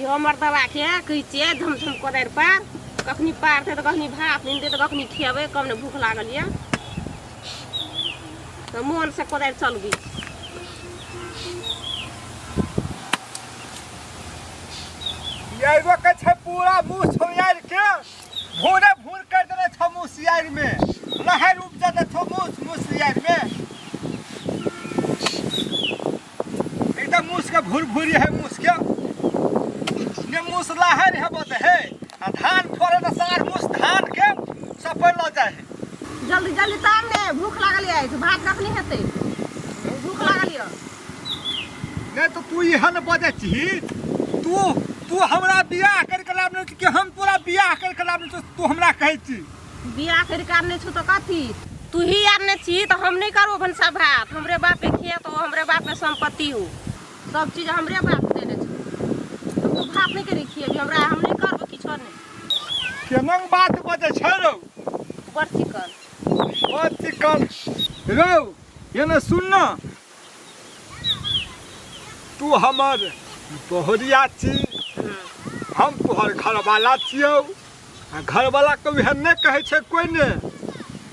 यो मर्दबा के कहै धमधम कोदारि पार कखनी पारते तो कखनी भात नींदे तो कखनी खियाबे कम ने भूख लागल ये तो मोन से कोदारि चलबी याइबो के छै पूरा मुंह छोयार के भूरे भूर कर देले छ मुंह सियार में लहर उपजा दे छ मुंह सियार में एकदम मुंह के भूर भूरी है मुंह के ने मुंह लहर है बत है आ धान फोड़े त सार मुंह धान के सफल ल जाए जल्दी जल्दी ताम ने भूख लागल है तो भात कखनी हेते भूख लागल है नहीं तो तू यहन बजे छी तू हमरा बियाह कर के लाबने कि हम पूरा बियाह कर के लाबने तू हमरा कहै छी बियाह कर के आने छु तो कथी तू ही आने छी तो हम नहीं करो भनसा भात हमरे बाप के खिया तो हमरे बाप के संपत्ति हो सब चीज हमरे बाप देने छ तू भात नहीं करी खिए हमरा हम नहीं करबो किछो नहीं केनंग बात बजे छै रो बड़ चिकन रो ये न सुन न तू हमर बहरिया छी हम तोहर घर वाला छियौ आ घर वाला के उहे नहीं कहै छै कोई ने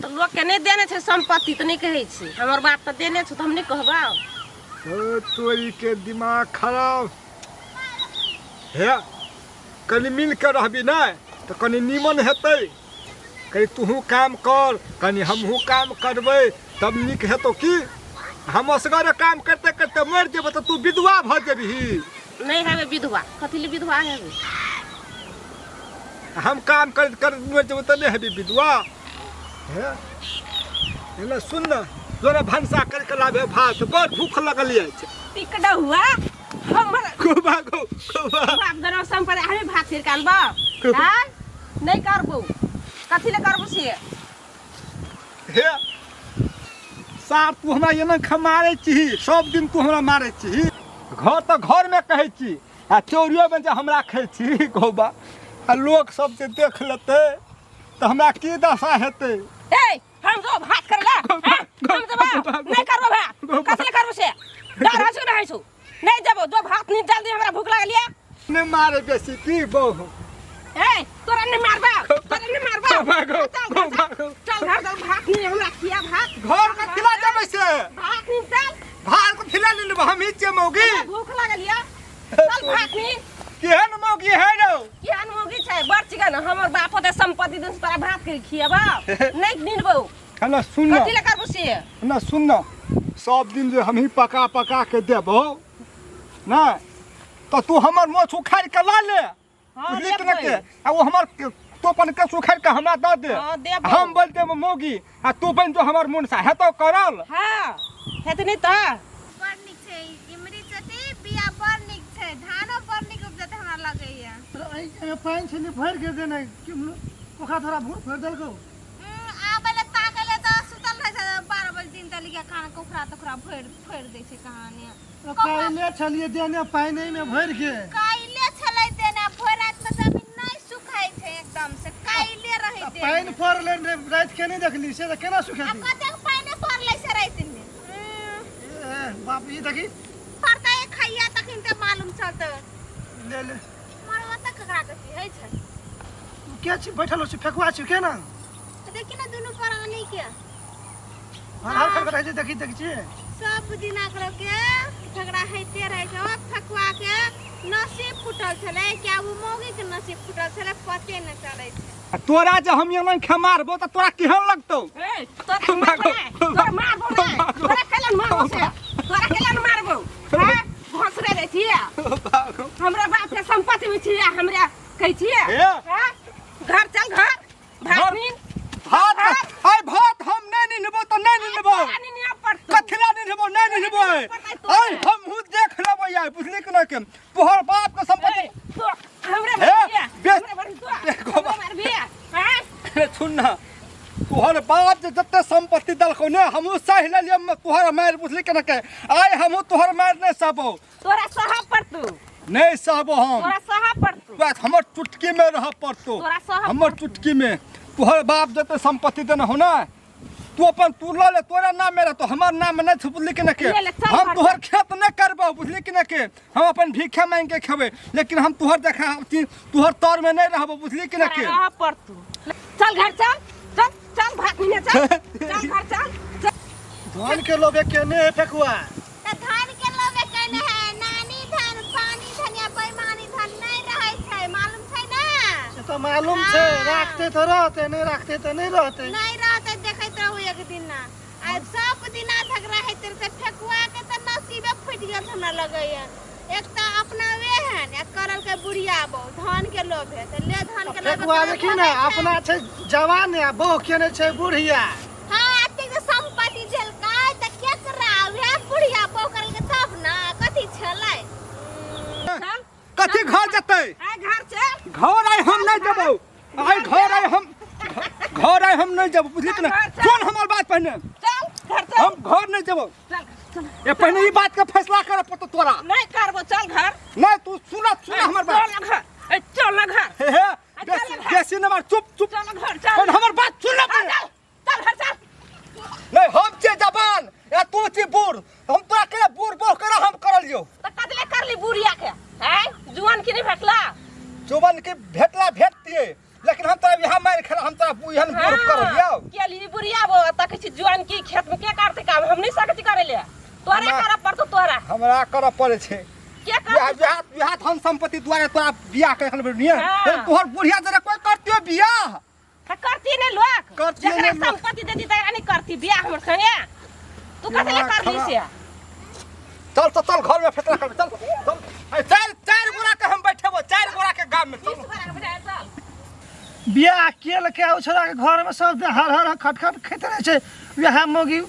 तो लोग के नहीं देने छे संपत्ति तो नहीं कहै छी हमर बाप तो देने छ तो हम नहीं कहबा ओ तोरी के दिमाग खराब है कनी मिल के रहबी ना तो कनी नीमन हेतै कहीं तू काम कर कनी हमहू काम करबै तब निक हेतौ की हम असगर काम करते करते मर जेबै तो तू विधवा भ जेबही नहीं है विधवा कथी ले विधवा है हम काम कर कर मर जेबै तो नहीं हेबी विधवा है एना सुन न जोरा भंसा कर के लाबे भात बड़ भूख लगल छै टिकड़ा हुआ हमर गोबा बाप दरो संपर हमें भात फिर कानबा हां नहीं करबो कथी ले करबो से हे सार तू हमरा एना खमारे छी सब दिन तू हमरा मारे छी घर तो घर में कहै छी आ चोरियो में जे हमरा खै छी गोबा आ लोग सब जे देख लेतै तो हमरा की दशा हेतै ए हम जो भात करला हम जब नहीं करबो भात कथी ले करबो से डर हसु नहीं छु नहीं जबो जो भात नहीं जल्दी हमरा भूख लागलिया ने मारे बेसी की बहु ए तोरा नहीं मारबा भागो चल घर चल भात नहीं हमरा खिया भात घर का खिला देबै से भात नहीं चल भात को खिला ले लेब हम इचे मौगी भूख लागलिया चल भात नहीं केहन मौगी है रो केहन मौगी छै बड़ चिकन हमर बाप दे संपत्ति दिन तोरा भात कर खियाबा नहीं निनबो ना सुन कथी ले करबो से ना सुन न सब दिन जे हम ही पका के देबो ना तो तू हमर मोछ उखाड़ के ला ले लिख न के आ वो हमर तोपन के सुखाड़ के हमरा द दे हम बोल देब मौगी आ तू बन जो हमर मुन सा हेतो करल हां हेत नहीं त बड़ निक छै इमरी चटी बिया बड़ निक छै धानो बड़ निक उपजते हमरा लगैया ए पाइन छनी भर के देना कि ओखा थोड़ा भर देलको आबेले ताकेले त सुतल रहे छै 12 बजे दिन तली के खाना कोखरा भर दै छै कहानी काइले छलिए देने पाइने में भर के काइले छलै देना भर रात में जमीन नहीं सुखाई छै एकदम से काइले रहे दे पाइन पर ले रात के नहीं देखली से केना सुखे अब कते पाइने पड़लै से रात में बाप ई देखी पड़ता है खैया तखन ते मालूम चलत ले मरवा तक ककरा कथी है छै के छी बैठल छी फेकुआ छी केना देखि ना दुनु प्राणी के हाल कर रहे देखी छी सब दिन आकरो के झगड़ा होते रहे छै फकुआ के नसीब फुटल छले क्या वो मौगी के नसीब फुटल छले पते न चलै छै तोरा जे हम एना खमारबो त तोरा केहन लगतौ ए तोरा मारबो तोरा केलन मारबो से तोरा केलन मारबो हां भोसरे रे छिया हमरा बाप के संपत्ति में छिया हमरा कहै छिया हां घर चल घर भात नीन भात आय भात हम नहीं निबो तो नहीं निबो कथला नहीं निबो नहीं निबो आय हम हु देख लेबो यार बुझली कि ना के तोहर बाप के संपत्ति हमरे मार बिया हां सुन ना तोहर बाप जे जत्ते संपत्ति दलको ने हमहु सह लेलिए तोहर मार बुझली कि ना के आय हमहु तोहर मार नहीं सबो तोरा सहा पर तू नहीं सबो हम तोरा सहा पर तू बात हमर चुटकी में रह पड़तो तोरा सहा हमर चुटकी में तोहर बाप जते संपत्ति देना हो ना तू अपन तू ला ले, तोरा नाम मेरा तो हमार नाम में नहीं छ, बुझली कि ना के ले ले, चल हम घर तोहर खेत नहीं करबो, बुझली कि ना के हम अपन भीखे मांग के खेबे, लेकिन हम तोहर देखा तोहर तौर में नहीं रहबो, बुझली कि ना के रह पर तू चल घर चल चल चल भाग नहीं चल चल घर चल धान के लोभे केने है फेकुआ त धान के लोभे कहने है नानी धान पानी धान या बेईमानी धान नहीं रहे छै, मालूम छै ना? से तो मालूम छे, राखते तो रहते, नहीं राखते तो नहीं रहते। नहीं रहते देखैत रहू एक दिन ना, आ सब दिना झगड़ा है तेरे से फेकुआ के त नसीबे फुट गेल हमरा लगैया। एक त अपना वे है या करल के बुढ़िया बो धान के लोभे त ले धान के लोभे फेकुआ देखी ना अपना छे जवान है, बहु केने छे बुढ़िया। हां अते के संपत्ति झलकाय त के करावे बुढ़िया बो करल के तब ना कथि छलै। चल कथी घर जतै आ घर चल घर आइ हम नहीं जबो, आइ घर आइ हम नहीं जबो, बुझली कि ना सुन हमर बात पहले, चल घर चल हम घर नहीं जबो, चल चल ये पहले ई बात का फैसला कर पड़तो तोरा। नहीं करबो चल घर नहीं तू सुना हमर बात, चल घर चल ना घर हे हे बेसी न मार, चुप चुप चल घर चल पहले हमर बात सुन ले पहले। चल घर चल नहीं हम छे जवान या तू छी बूढ़, हम तोरा के बूढ़ बोह कर हम करल जो त कतले करली बुढ़िया के हैं जुआन की नहीं भेटला जुबान के भेटला भेटतिए, लेकिन हम तोरा यहाँ मार खेला, हम तोरा बुझन बूढ़ करल यो केली बुढ़िया बो त किछ जुआन की खेत में के करते काम हम नहीं सकती करे ले तोरा कर पड़तो तोरा हमरा कर पड़े छे के कर बियाह धन संपत्ति द्वारा तोरा बियाह के एखन बेनिया हाँ। तोहर बुढ़िया जरे कोई करतियो बियाह करती नहीं लोग करती जकरा नहीं लोग। संपत्ति देती त नहीं करती बियाह हमर संगे तू कतले कर ली से चल तो चल घर में फैसला कर, चल चल चार गोरा के हम बैठेबो, चार गोरा के गांव में चल बियाह केल के उछला के घर में सब हर हर खटखट खेते रहे छे, वह मोगी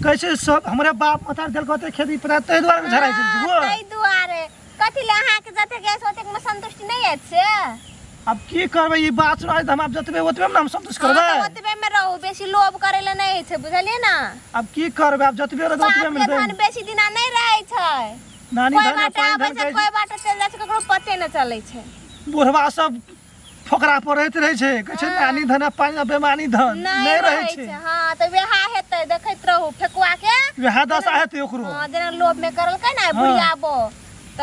कैसे सब हमरे बाप मतार देल कहते खेती पता तै द्वारा झराई छे वो। तै दुआरे कथि ले अहाँ के जते के सोते में संतुष्टि नहीं है से? अब की करबे ई बात सुनाई त हम आप जतबे ओतबे में हम संतुष्ट करबे। हाँ, तो ओतबे में रहू, बेसी लोभ करे ले नहीं छै, बुझलिए ना? अब की करबे, आप जतबे रह बाप ओतबे में के धन बेसी दिना नहीं रहे छै, नानी कोई धन बाटे पानी आबै धन छै के कोई बाटे चल जाय छै, ककरो पते न चलै छै। बुढ़वा सब फोकरा पर रहते रहे छे, कहे छे नानी धन पानी बेमानी धन नहीं रहे छे। हां तो वेहा हेतै देखैत रहू फेकुआ के वह दशा हेतै ओकरो। हां जेना लोभ में करल के ना बुढ़िया बो त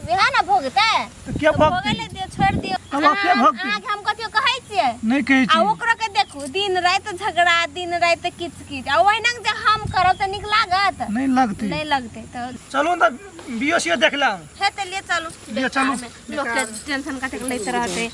वेहा ना भोगतै तो के भक्ति भोगले दियो छोड़ दियो। हम के भक्ति अहाँ के हम कथियो कहै छियै नहीं कहे आ छी। ओकरो के देखू दिन रात झगड़ा दिन रात किचकिच आ ओहिना जे हम करब त नीक लागत नहीं लगती। नहीं लगतै त चलो ना बीओसी देख ला। हेतै ले चलू ले चलू। लोग के टेंशन काटे के लैत रहतै।